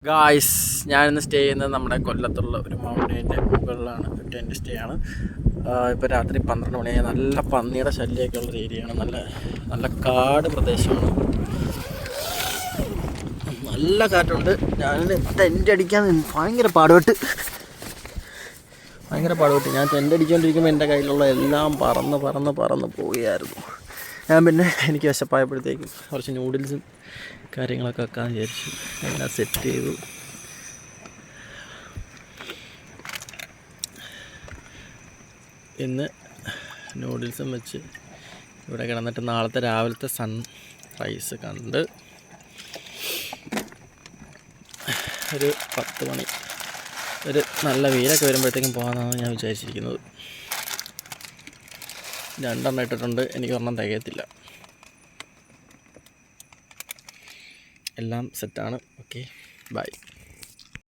Guys, ഞാനിന്ന് stay ചെയ്യുന്നത് നമ്മുടെ കൊല്ലത്തുള്ള ഒരു മൗണ്ടൈൻ്റെ മുകളിലാണ്. ടെൻറ്റ് സ്റ്റേ ആണ്. ഇപ്പോൾ രാത്രി 12 മണിയായി. നല്ല പന്നിയുടെ ശല്യമൊക്കെ ഉള്ളൊരു ഏരിയയാണ്. നല്ല കാട് പ്രദേശമാണ്. നല്ല കാറ്റുണ്ട്. ഞാനിത് ടെൻറ്റ് അടിക്കാൻ ഭയങ്കര പാടുപെട്ട് ഞാൻ ടെൻറ്റ് അടിച്ചുകൊണ്ടിരിക്കുമ്പോൾ എൻ്റെ കയ്യിലുള്ള എല്ലാം പറന്ന് പോവുകയായിരുന്നു. ഞാൻ പിന്നെ എനിക്ക് വിശപ്പായപ്പോഴത്തേക്കും കുറച്ച് നൂഡിൽസും കാര്യങ്ങളൊക്കെ വെക്കാമെന്ന് വിചാരിച്ചു. എല്ലാം സെറ്റ് ചെയ്തു. ഇന്ന് നൂഡിൽസും വെച്ച് ഇവിടെ കിടന്നിട്ട് നാളത്തെ രാവിലത്തെ സൺറൈസ് കണ്ട് ഒരു 10 മണി ഒരു നല്ല വെയിലൊക്കെ വരുമ്പോഴത്തേക്കും പോകാമെന്നാണ് ഞാൻ വിചാരിച്ചിരിക്കുന്നത്. 2 എണ്ണം ഇട്ടിട്ടുണ്ട്. എനിക്ക് ഒരെണ്ണം തികയത്തില്ല. എല്ലാം സെറ്റാണ്. Okay, by.